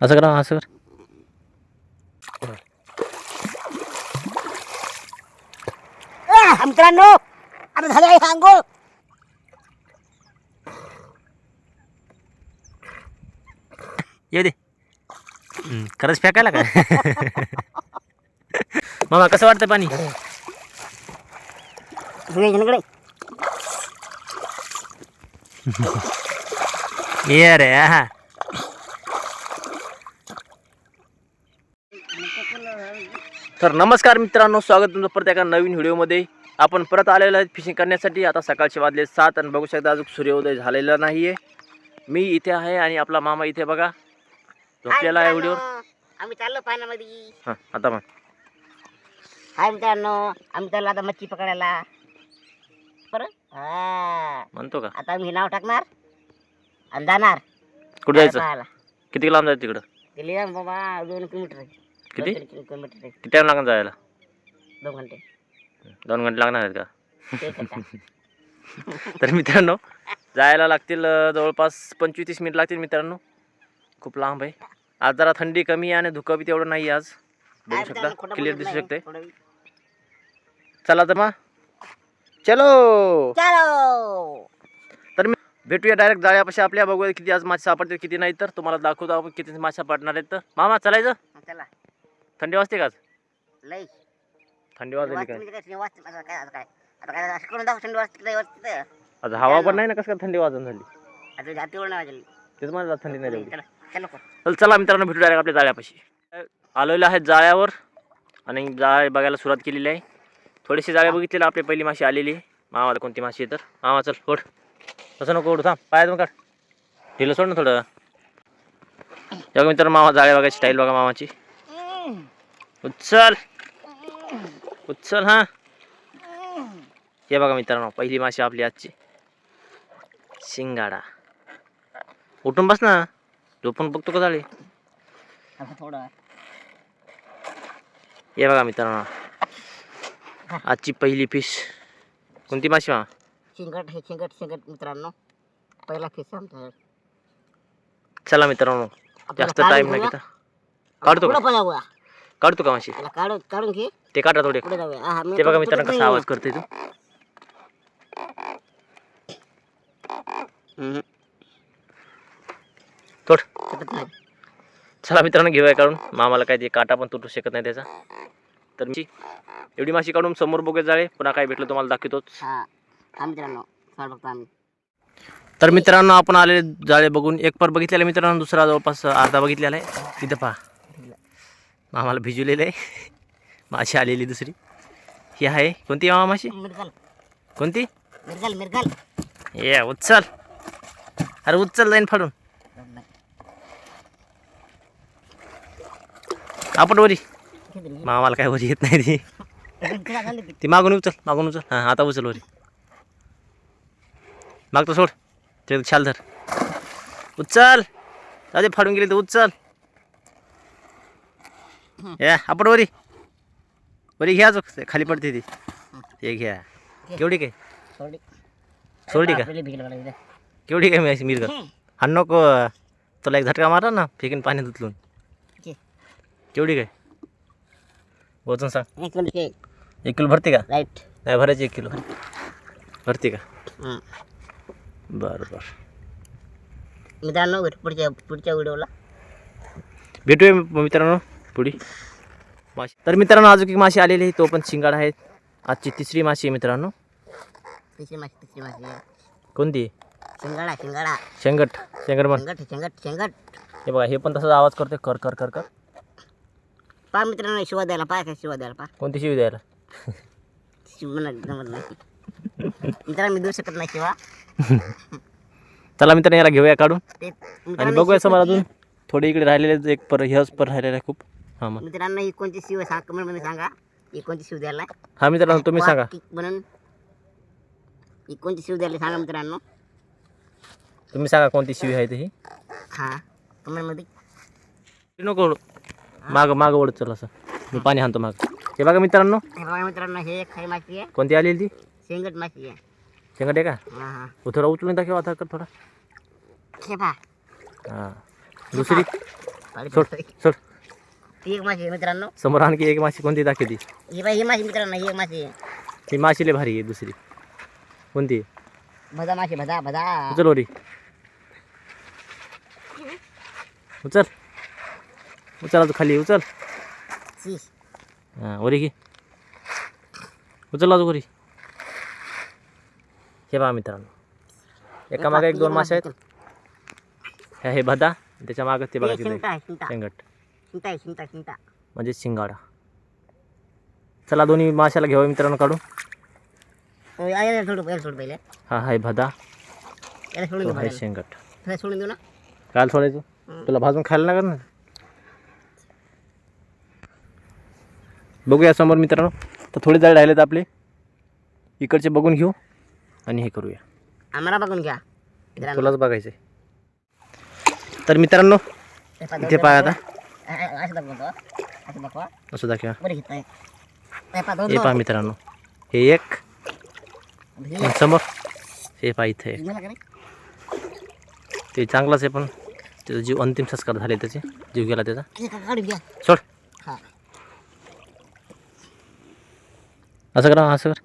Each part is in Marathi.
असं करा असं कर. मित्रांनो आता झाले आहे आंघोळ. ये दे. खरंच फेकायला काय? मामा कसं वाटतं पाणी? ये रे हा. तर नमस्कार मित्रांनो, स्वागत तुमचं परत एका नवीन व्हिडिओमध्ये. आपण परत आलेलो आहे फिशिंग करण्यासाठी. आता सकाळचे वाजले 7 आणि बघू शकता अजून सूर्योदय झालेला नाहीये. मी इथे आहे आणि आपला मामा इथे बघा झोपलेला आहे व्हिडिओवर. आम्ही चाललो पाण्यामध्ये. हां आता मग हाय मित्रांनो, आम्ही चाललो आता मच्छी पकडायला. बरं म्हणतो का? आता आम्ही नाव टाकणार आणि जाणार कुठे जायचं? पाहायला. किती लांब जायचं तिकडं? गेली ना बाबा 2 किलोमीटर आहे. किती? 2 किलोमीटर आहे. किती टाइम लागणार जायला? 2 घंटे 2 घंटे लागणार आहेत का? ते करता. तर मित्रांनो जायला लागतील जवळपास 25-30 मिनिट लागतील मित्रांनो. खूप लांब आहे. आज जरा थंडी कमी आहे आणि धुकं बी तेवढं नाही आज. बघू काय शकता मित्रांनो, खोटं क्लिअर बोलत दिसू नाही, शकते. थोडं. चला तर मग चलो. चलो तर मी भेटूया डायरेक्ट जाळ्यापाशी आपल्या. बघूया किती आज मासे सापडते किती नाही. तर तुम्हाला दाखवतो आपण किती मासे पडणार आहेत. तर मामा चलायचं. चला. थंडी वाजते का आज? लई थंडी वाजली वाजते काय? म्हणजे काय वाजते. आता काय असं करून दाखव. थंडी वाजते काय वाजते. आज हवा पण नाही ना, कसं काय थंडी वाजून झाली? आता जातीवर नाही वाजली. तेच मला थंडी नाही लागली. चला चलो तर चला मित्रांनो भेटू डायरेक्ट आपल्या जाळ्यापाशी. आलेलो आहे जाळ्यावर आणि जाळे बघायला सुरुवात केलेली आहे. थोडीशी जाळे बघितलेली आपली पहिली माशी आलेली आहे. मामाला कोणती माशी आहे तर मामा चल ओढ. तसं नको ओढू, थांब पायातून काढ. ढिलं सोड ना थोडं. बघा मित्रांनो मामा जाळे बघायची स्टाईल बघा मामाची. उचल उचल हां. हे बघा मित्रांनो पहिली माशी आपली आजची शिंगाडा. उठून बस ना, झोपून बघतो का जाळे. थोडं हे बघा मित्रांनो आजची पहिली फिश. कोणती माशी मा? शिंगट हे शिंगट मित्रांनो. पहिला फिश आमचा. चला मित्रांनो जास्त टाइम नाही घेता. काढतो का? काढतो का माशी? काढून घे. ते काढा थोडे. पुढे जाऊया. ते बघा मित्रांनो कसा आवाज करतोय तो. थोड. चला मित्रांनो घेऊया काढून. मामाला काय ते काटा पण तुटू शकत नाही त्याचा. तर मी एवढी माशी काढून समोर बघूया जाळे. पुन्हा काय भेटलं तुम्हाला दाखवतोच. मित्रांनो बघतो आम्ही. तर मित्रांनो आपण आले जाळे बघून. एक पर बघितलेला मित्रांनो, दुसरा जवळपास अर्धा बघितलेला आहे. तिथं पहा मामाला भिजवलेलं आहे. माशी आलेली दुसरी ही आहे. कोणती मामा माशी? मिरगल कोणती? मिरगल. ये उचल. अरे उचल जाईन फाडून. आपण वरी. मामाला काय वरी येत नाही ती मागून उचल मागून उचल. हां आता उचल वरी. मागतो सोड ते छाल धर. उचल अरे फाडून गेली तर उचल. या आपण वरी वरी घ्या जो खाली पडते ती. हे घ्या. केवढी काय? सोडली का? केवढी काय मी मिरगल? हा नको तुला एक झटका मारा ना फेकीन पाण्यात उचलून. केवढी काय वजन सांग? 1 किलो भरते का? राईट. नाही भरायची 1 किलो भरते का? बरं बरं मित्रांनो पुढच्या व्हिडिओला भेटूया मित्रांनो पुढे माशी. तर मित्रांनो अजून एक माशी आलेली आहे, तो पण शिंगाडा आहे. आजची तिसरी माशी आहे मित्रांनो. तिसरी माशी कोणती? शिंगाडा शेंगट. शेंगट म्हण. शेंगट. हे बघा हे पण तसाच आवाज करतोय कर कर कर कर. पहा मित्रांनो शिवा द्यायला काय शिवा द्यायला पहा. कोणती शिवी द्यायला? शिव म्हणा जमत नाही मित्रांनो, मी देऊ शकत नाही शिवा. चला मित्रांनो याला घेऊया काढून ते आणि बघूया समोर अजून थोडे इकडे राहिलेले. एक पर ह्याच पर राहिलेला आहे खूप. हां मग मित्रांनो ही कोणती शिव सांग कमेंटमध्ये सांगा. ही कोणती शिव द्यायला? हा मित्रांनो तुम्ही सांगा. म्हणून ही कोणती शिव द्यायला सांगा मित्रांनो. तुम्ही सांगा कोणती शिवी आहे ही. हां कमेंटमध्ये. नको माग माग ओढत चल असं मी पाणी आणतो माग. हे बघा मित्रांनो हे बघा मित्रांनो ही एक खाई माशी आहे. कोणती आलेली ती? शेंगट माशी आहे. शेंगट आहे का? हां थोडा उचलून दाखव आता कर थोडा. हे पहा. हां दुसरी सोड सोड. ती एक माशी आहे मित्रांनो. समोर आणखी एक माशी कोणती दाखवली? ही बाई ही माशी मित्रांनो, ही एक माशी आहे. ती माशी लय भारी आहे. दुसरी कोणती? भदा माशी, भदा भदा. उचल वरी, उचल उचल अजून खाली उचल. शी. हां वरी घे, उचल अजून वरी. हे पहा मित्रांनो, एका मागे एक दोन मासे आहेत. ह्या हे भदा, त्याच्या मागे ते बघा तिथे शिंगटा आहे, शिंगटा. शेंगट शिंगटा आहे, शिंगटा, शिंगटा. म्हणजे शिंगाडा. चला दोन्ही माशाला घेऊ मित्रांनो काढून. याला सोड पहिले. हा हाय भदा, याला सोडून तो देऊ हाय बघायला. शेंगट. त्याला सोडून देऊ ना. काल सोडायचं तुला भाजून खायला लागणार ना. बघूया समोर मित्रांनो. तर थोडे जाळ राहिलेत आपले, इकडचे बघून घेऊ आणि हे करूया. आम्हाला बघून घ्या मित्रांनो. तुलाच बघायचंय. तर मित्रांनो इथे पहा आता, असं दाखवतो, असं दाखवा. असं दाखवा. बरं घेतोय. हे पहा मित्रांनो, हे एक आणि समोर हे पहा इथे एक. ते चांगलाच आहे पण त्याचा जीव अंतिम संस्कार झाले, त्याचे जीव गेला त्याचा. काढून घ्या. सोड. हा. असं करा, असं कर.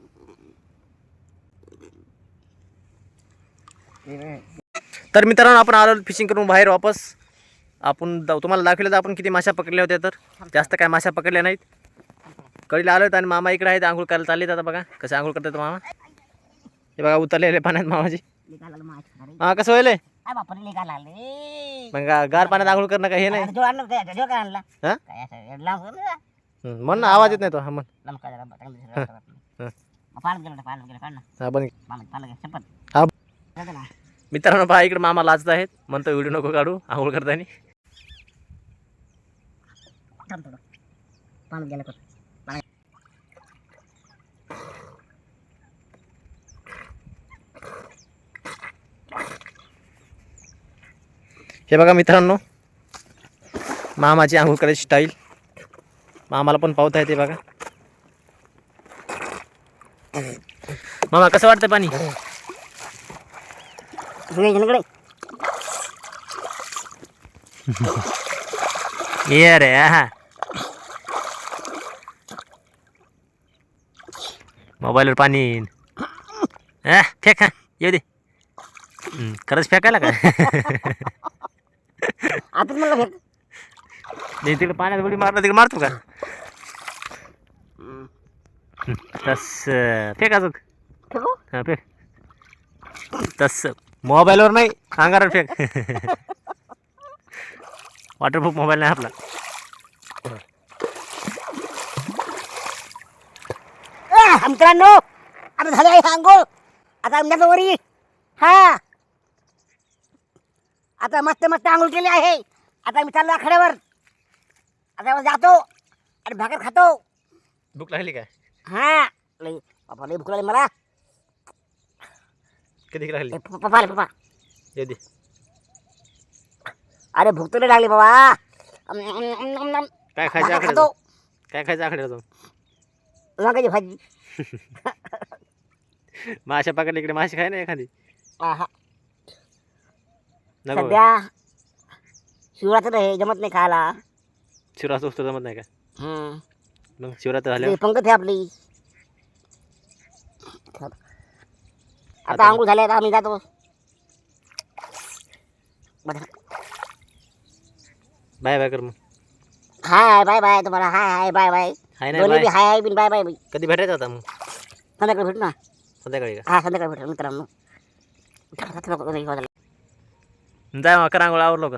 तर मित्रांनो आपण आलो फिशिंग करून बाहेर वापस. आपण तुम्हाला दाखवलं तर आपण किती माशा पकडल्या होत्या. तर जास्त काय माशा पकडल्या नाहीत. कडीला आलो आणि मामा इकडे आहेत, आंघोळ करायला चाललेत. आता बघा कसं आंघोळ करतात मामा. हे बघा उतरलेले पाण्यात मामाजी. हां कसं व्हायलंय बापरे, निघाला रे. मग गार पाण्यात आंघोळ करणं काय हे नाही. जो आणलं ते जो काय आणला. हां काय असं लांब म्हण ना, आवाज येत नाही तो. हा म्हण. लमका जरा चांगलं. पाण्यात गेलं, पाण्यात गेलं, काढ ना. हा बन. पाण्यात घ्या, शपथ. हा जाते ना. मित्रांनो पहा इकडे मामा लाजत आहेत, म्हणतो व्हिडिओ नको काढू आंघोळ करताना. थांब थोडं. पाण्यात गेलं कर. हे बघा मित्रांनो, मामाची आंघोळ करायची स्टाईल. मामाला पण पावता येते बघा. मामा कसं वाटतं पाणी? ये रे हा मोबाईलवर पाणी फेक. हा येऊ दे. खरंच फेकायला काय? आता मला फेक. नाही तिकडे पाण्यात उडी मारला तिकडे मारतो का? तस फेक अजून. फेकू? हा फेक. तस मोबाईलवर नाही, अंगावर फेक. वॉटरप्रूफ मोबाईल नाही आपला. मित्रांनो आता झालं आहे आंघोळ. आता आमच्या वरी. हा आता मस्त मस्त आंघोळ केली आहे. आता मी चाललो आखाड्यावर. आता जातो आणि भाकर खातो. भूक लागली काय? हा लई पप्पा, लई भूक लागली मला. कधी लागली? पप्पा आले पप्पा. येऊ दे. अरे भूक तर लई लागली बाबा. काय खायचं आकडे? खातो. काय खायचं आकडे जाऊन? वांग्याची भाजी. माशा पकडली इकडे माशी खाय ना एखादी. आहा. नको सध्या शिवरात्र हे जमत नाही खायला. शिवरात्र वस्तू जमत नाही का? मग शिवरात्र ते झाल्यावर पंगत आहे आपली. आता आंघोळ झाल्या, आता आम्ही जातो. बाय बाय कर मग. हाय बाय बाय तुम्हाला. हाय हाय बाय बाय. हाय नाही दोन्ही बी बाय. हाय हाय बिन बाय बाय बाय. कधी भेटायचं होता मग? संध्याकाळी भेटू ना. संध्याकाळी का? हा संध्याकाळी भेटू मित्रांनो. जाय मग कर आंघोळ, आवरलो कर.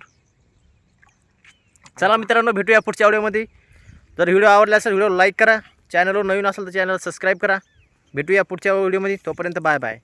चला मित्रांनो भेटूया पुढच्या व्हिडिओमध्ये. जर व्हिडिओ आवडला असेल व्हिडिओ लाईक करा. चॅनलवर नवीन असेल तर चॅनल सबस्क्राईब करा. भेटूया पुढच्या व्हिडिओमध्ये. तोपर्यंत बाय बाय.